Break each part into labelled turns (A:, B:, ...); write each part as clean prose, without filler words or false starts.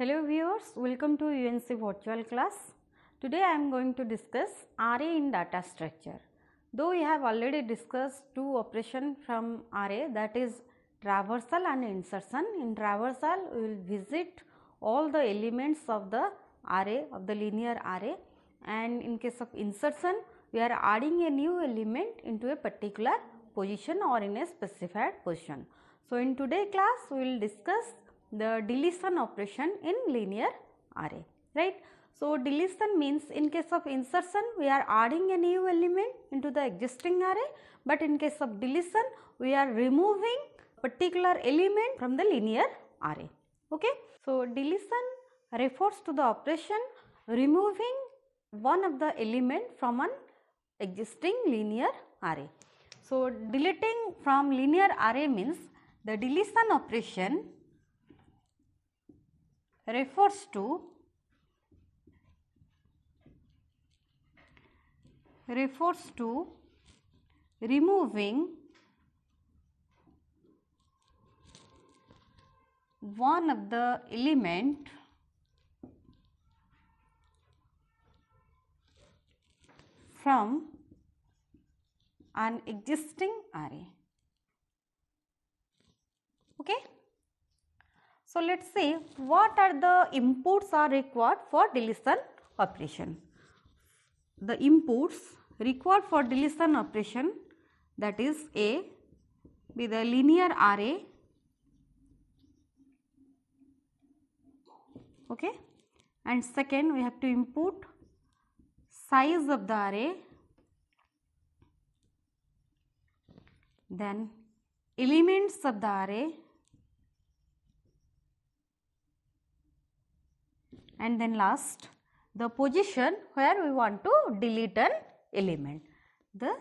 A: Hello viewers, welcome to UNC virtual class. Today I am going to discuss array in data structure. Though we have already discussed two operations from array, that is traversal and insertion. In traversal we will visit all the elements of the array, of the linear array, and in case of insertion we are adding a new element into a particular position or in a specified position. So in today's class we will discuss the deletion operation in linear array, right. So deletion means in case of insertion we are adding a new element into the existing array, but in case of deletion we are removing particular element from the linear array. Okay. So deletion refers to the operation removing one of the element from an existing linear array. So deleting from linear array means the deletion operation refers to removing one of the element from an existing array. Okay. So let us see what are the inputs are required for deletion operation. The inputs required for deletion operation, that is A, be the linear array, okay, and second we have to input size of the array, then elements of the array, and then last the position where we want to delete an element, the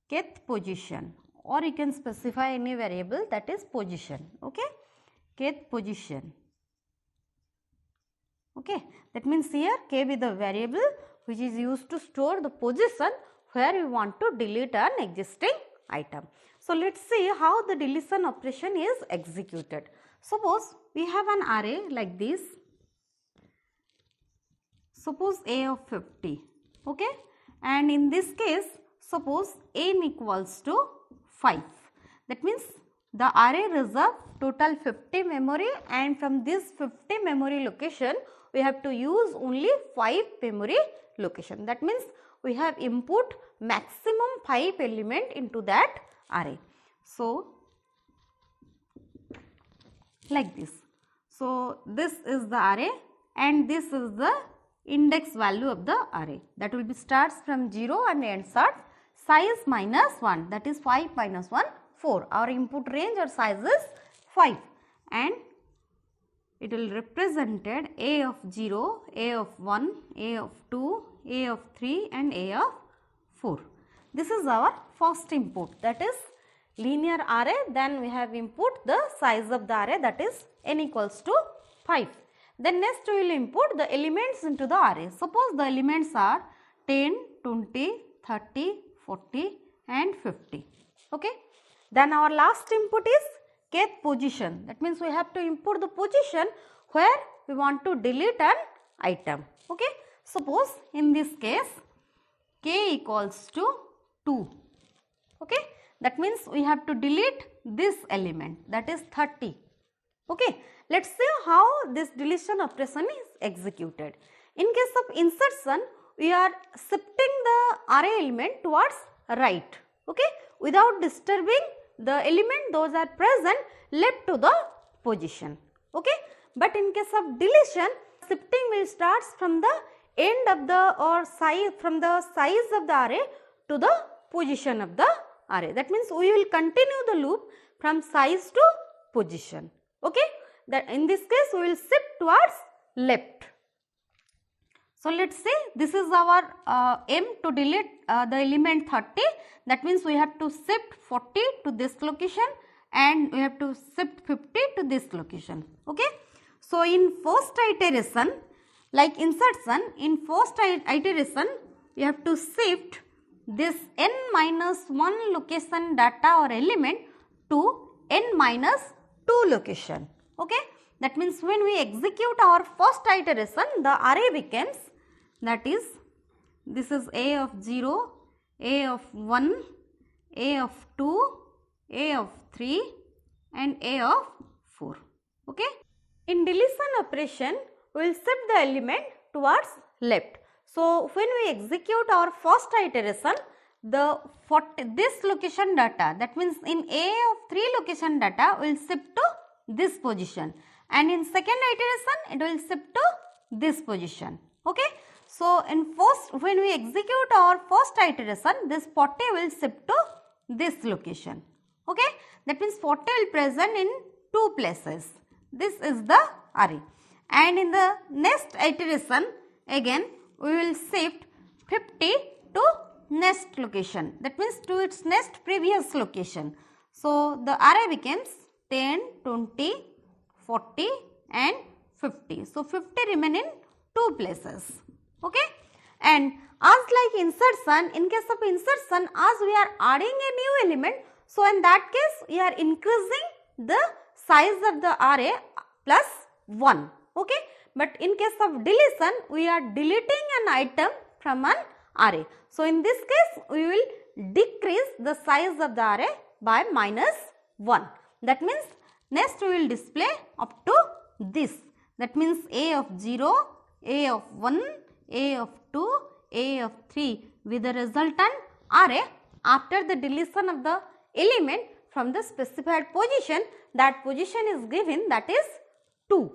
A: kth position, or you can specify any variable, that is position, okay, kth position. Okay, that means here k be the variable which is used to store the position where we want to delete an existing item. So let us see how the deletion operation is executed. Suppose we have an array like this. Suppose A of 50, okay, and in this case suppose n equals to 5. That means the array reserve total 50 memory, and from this 50 memory location we have to use only 5 memory location. That means we have input maximum 5 element into that array. So like this. So this is the array and this is the index value of the array, that will be starts from 0 and ends at size minus 1, that is 5 minus 1, 4. Our input range or size is 5, and it will represented A of 0, A of 1, A of 2, A of 3 and A of 4. This is our first input, that is linear array. Then we have input the size of the array, that is n equals to 5. Then next we will input the elements into the array. Suppose the elements are 10, 20, 30, 40 and 50. Okay. Then our last input is kth position. That means we have to input the position where we want to delete an item. Okay. Suppose in this case k equals to 2. Okay. That means we have to delete this element, that is 30. Okay. Let us see how this deletion operation is executed. In case of insertion, we are shifting the array element towards right, okay, without disturbing the element those are present left to the position. Okay. But in case of deletion, shifting will start from the end of the or size, from the size of the array to the position of the array. That means we will continue the loop from size to position. Okay. That in this case we will shift towards left. So let us say this is our aim to delete the element 30. That means we have to shift 40 to this location and we have to shift 50 to this location. Okay. So in first iteration, like insertion, in first iteration you have to shift this n minus 1 location data or element to n minus 2 location. Okay. That means when we execute our first iteration, the array becomes, that is, this is A of 0, A of 1, A of 2, A of 3 and A of 4. Okay. In deletion operation, we will shift the element towards left. So, when we execute our first iteration, this location data, that means in A of 3 location data will shift to this position, and in second iteration it will shift to this position. Okay. So, in first, when we execute our first iteration, this 40 will shift to this location. Okay. That means 40 will present in two places. This is the array, and in the next iteration again we will shift 50 to next location, that means to its next previous location. So, the array becomes 10, 20, 40 and 50. So, 50 remain in two places. Okay. And as like insertion, in case of insertion, as we are adding a new element, so in that case we are increasing the size of the array plus 1. Okay. But in case of deletion, we are deleting an item from an array. So, in this case we will decrease the size of the array by minus 1. That means next we will display up to this. That means A of 0, A of 1, A of 2, A of 3 with the resultant array after the deletion of the element from the specified position. That position is given, that is 2.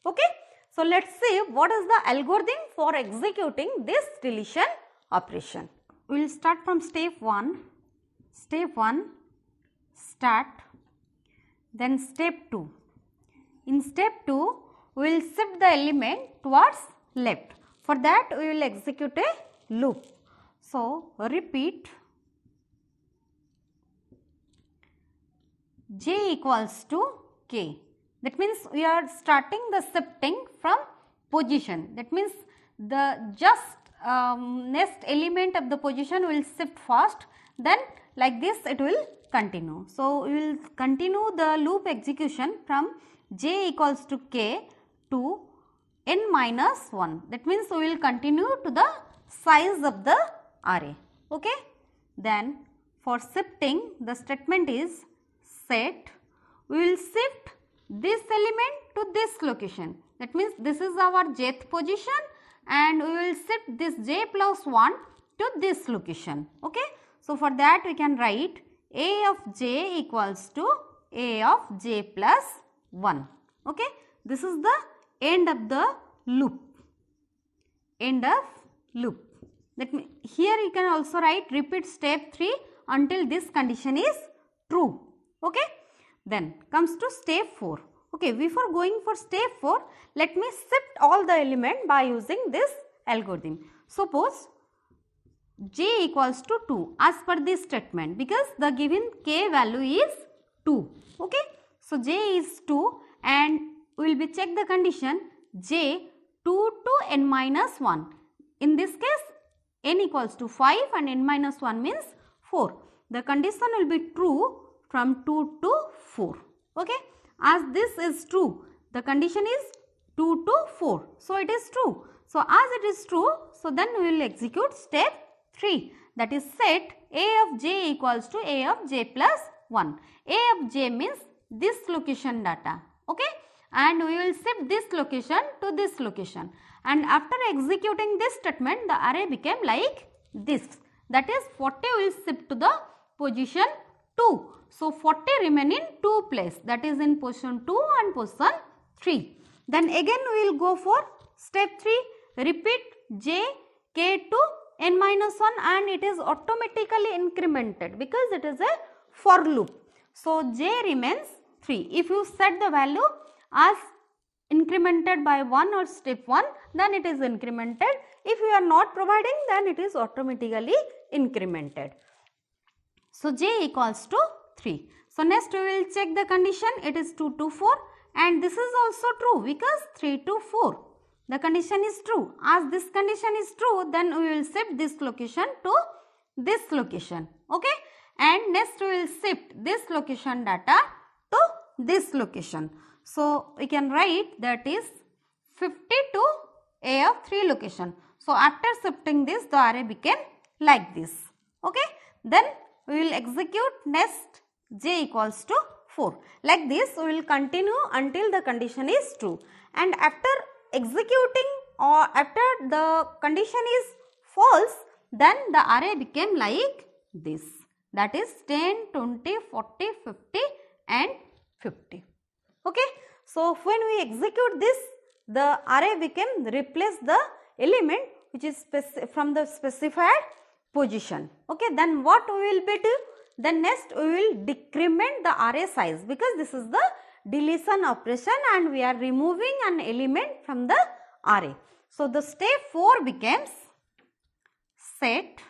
A: Okay. So, let us see what is the algorithm for executing this deletion operation. We will start from step 1, start, then step 2. In step 2, we will shift the element towards left. For that, we will execute a loop. So, repeat j equals to k. That means we are starting the shifting from position. That means the just next element of the position will shift first, then like this it will continue. So, we will continue the loop execution from j equals to k to n minus 1. That means we will continue to the size of the array. Okay. Then for shifting, the statement is set. We will shift this element to this location. That means this is our jth position, and we will shift this j plus 1 to this location. Okay. So, for that we can write A of j equals to A of j plus 1. Okay. This is the end of the loop. End of loop. That means here you can also write repeat step 3 until this condition is true. Okay. Then comes to step 4. Okay, before going for step 4, let me shift all the element by using this algorithm. Suppose j equals to 2 as per this statement, because the given k value is 2. Okay. So, j is 2 and we will be check the condition j 2 to n minus 1. In this case, n equals to 5 and n minus 1 means 4. The condition will be true from 2 to 4. Okay. As this is true, the condition is 2 to 4. So, it is true. So, as it is true, so then we will execute step 3, that is set A of j equals to A of j plus 1. A of j means this location data. Okay. And we will shift this location to this location. And after executing this statement, the array became like this. That is 40 will shift to the position 2. So, 40 remain in 2 place, that is in position 2 and position 3. Then again we will go for step 3, repeat j k to n minus 1, and it is automatically incremented because it is a for loop. So, j remains 3. If you set the value as incremented by 1 or step 1, then it is incremented. If you are not providing, then it is automatically incremented. So, j equals to 3. So, next we will check the condition, it is 2 to 4, and this is also true because 3 to 4. The condition is true. As this condition is true, then we will shift this location to this location. Okay. And next we will shift this location data to this location. So we can write that is 50 to A of 3 location. So after shifting this, the array became like this. Okay. Then we will execute next j equals to 4. Like this we will continue until the condition is true. And after executing or after the condition is false, then the array became like this. That is 10, 20, 40, 50 and 50. Okay. So when we execute this, the array became replace the element which is from the specified position. Okay. Then what we will be do? Then next we will decrement the array size, because this is the deletion operation and we are removing an element from the array. So the step 4 becomes set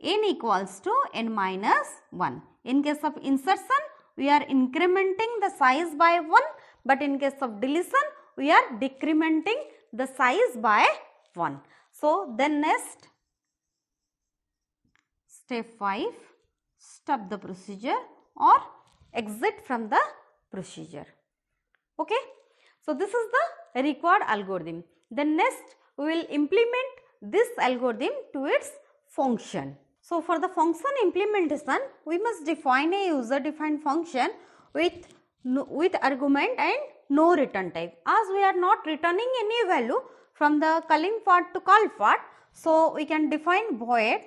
A: n equals to n minus 1. In case of insertion, we are incrementing the size by 1, but in case of deletion, we are decrementing the size by 1. So then next step 5, stop the procedure or exit from the procedure. Okay. So this is the required algorithm. Then next we will implement this algorithm to its function. So for the function implementation, we must define a user defined function with argument and no return type. As we are not returning any value from the calling part to call part, so we can define void.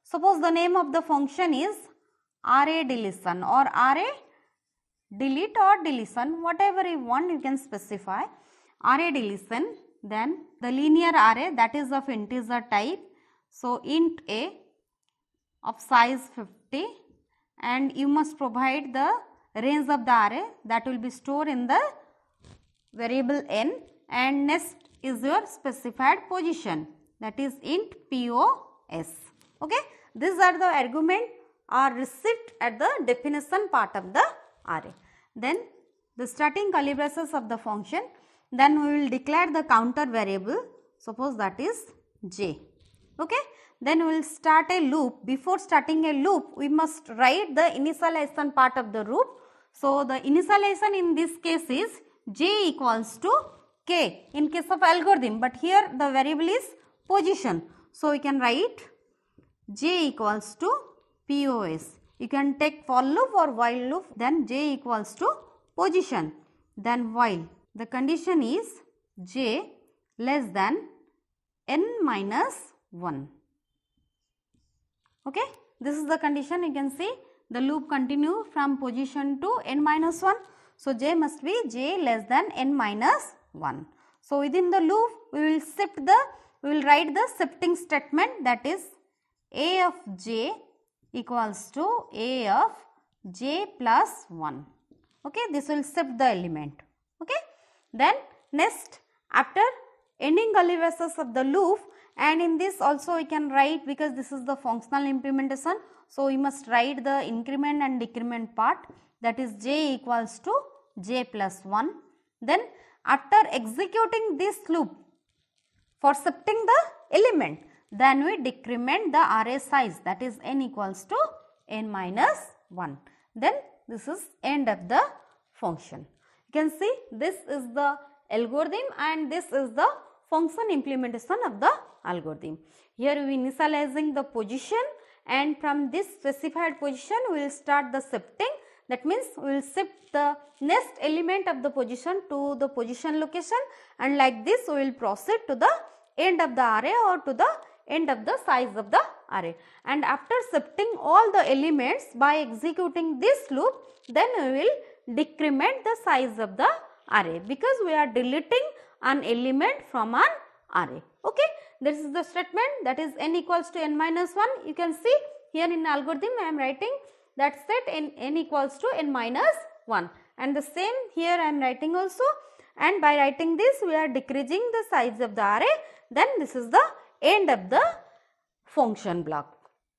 A: Suppose the name of the function is array deletion or array delete or deletion, whatever you want you can specify. Array deletion, then the linear array that is of integer type. So int a of size 50, and you must provide the range of the array that will be stored in the variable n, and next is your specified position, that is int POS. Okay. These are the argument are received at the definition part of the array. Then the starting curly braces of the function, then we will declare the counter variable, suppose that is j. Okay. Then we will start a loop. Before starting a loop, we must write the initialization part of the loop. So the initialization in this case is j equals to k in case of algorithm, but here the variable is position. So we can write j equals to POS. You can take for loop or while loop, then j equals to position, then while the condition is j less than n minus 1. Okay. This is the condition. You can see the loop continue from position to n minus 1. So j must be j less than n minus 1. So within the loop we will write the shifting statement, that is a of j equals to a of j plus 1. Okay. This will shift the element. Okay. Then next, after ending curly braces of the loop, and in this also we can write, because this is the functional implementation, so we must write the increment and decrement part, that is j equals to j plus 1. Then after executing this loop for shifting the element, then we decrement the array size, that is n equals to n minus 1. Then this is end of the function. You can see this is the algorithm and this is the function implementation of the algorithm. Here we initializing the position, and from this specified position we will start the shifting. That means we will shift the next element of the position to the position location, and like this we will proceed to the end of the array or to the end of the size of the array. And after shifting all the elements by executing this loop, then we will decrement the size of the array, because we are deleting an element from an array. Okay. This is the statement, that is n equals to n minus 1. You can see here in algorithm I am writing that set n equals to n minus 1, and the same here I am writing also, and by writing this we are decreasing the size of the array. Then this is the end of the function block.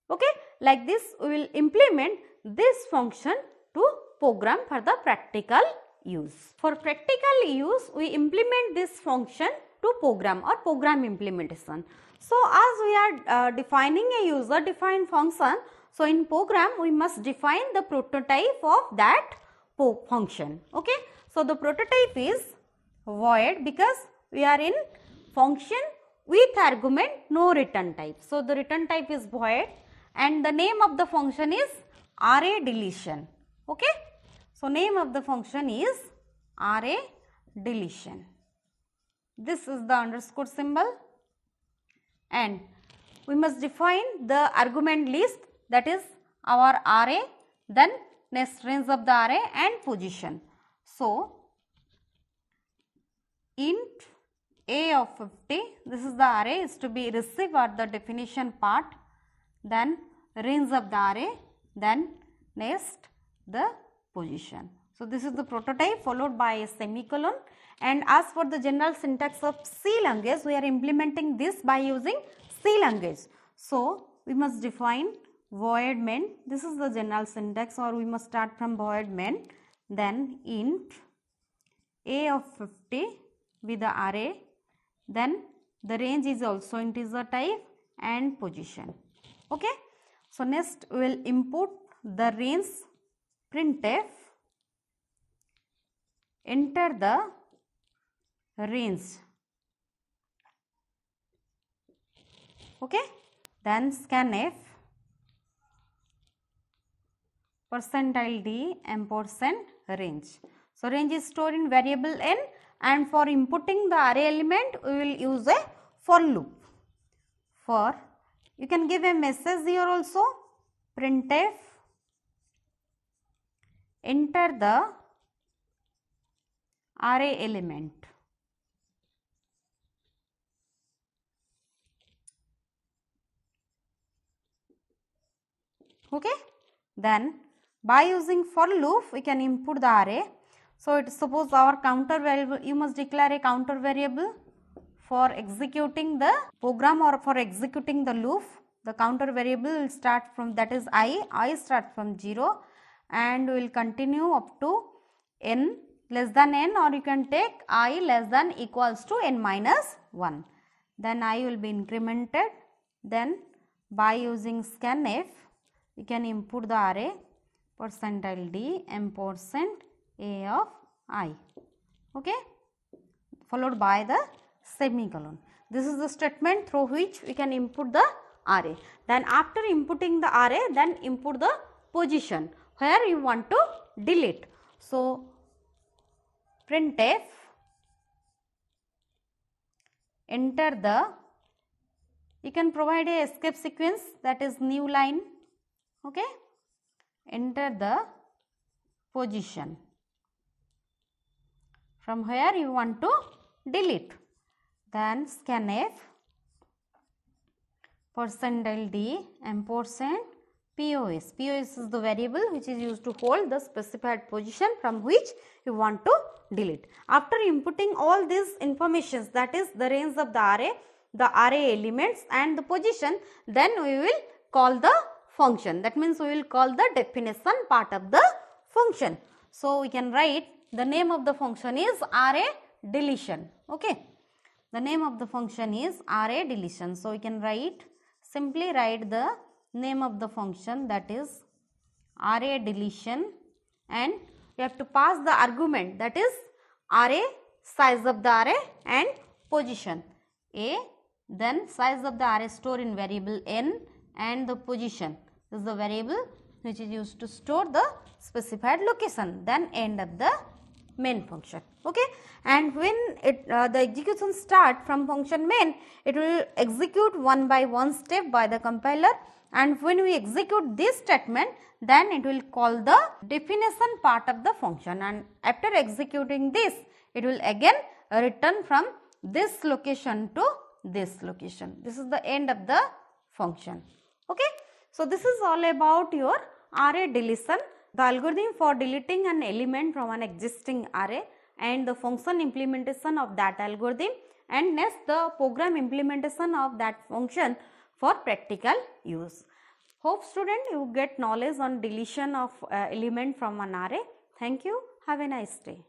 A: Okay. Like this we will implement this function to program for the practical use. For practical use, we implement this function to program or program implementation. So as we are defining a user defined function, so in program we must define the prototype of that function. Okay. So the prototype is void because we are in function with argument no return type. So the return type is void and the name of the function is array deletion. Okay. So name of the function is array deletion. This is the underscore symbol and we must define the argument list, that is our array, then next range of the array and position. So int a of 50, this is the array, is to be received at the definition part, then range of the array, then next the position. So this is the prototype followed by a semicolon, and as for the general syntax of C language, we are implementing this by using C language. So we must define void main, this is the general syntax, or we must start from void main, then int a of 50 with the array, then the range is also integer type and position. Okay. So next we will input the range printf, enter the range. Okay. Then scanf %d ampersand range. So range is stored in variable n, and for inputting the array element we will use a for loop. For you can give a message here also, printf enter the array element. Okay. Then by using for loop we can input the array. So it suppose our counter variable, you must declare a counter variable for executing the program or for executing the loop. The counter variable will start from, that is I start from 0 and will continue up to n less than n, or you can take I less than equals to n minus 1. Then I will be incremented. Then by using scanf we can input the array %d ampersand a of I, okay, followed by the semicolon. This is the statement through which we can input the array. Then after inputting the array, then input the position where you want to delete. So printf enter the, you can provide a escape sequence, that is new line, okay, enter the position from where you want to delete. Then scanf %d ampersand POS. POS is the variable which is used to hold the specified position from which you want to delete. After inputting all these informations, that is the range of the array elements and the position, then we will call the function. That means we will call the definition part of the function. So we can write the name of the function is array deletion. Okay. The name of the function is array deletion. So we can simply write the name of the function, that is array deletion, and we have to pass the argument, that is array, size of the array and position a, then size of the array stored in variable n, and the position is the variable which is used to store the specified location, then end of the main function. Okay. And when the execution start from function main, it will execute one by one step by the compiler, and when we execute this statement, then it will call the definition part of the function, and after executing this, it will again return from this location to this location. This is the end of the function. Okay. So this is all about your array deletion, the algorithm for deleting an element from an existing array, and the function implementation of that algorithm, and next the program implementation of that function for practical use. Hope student you get knowledge on deletion of element from an array. Thank you. Have a nice day.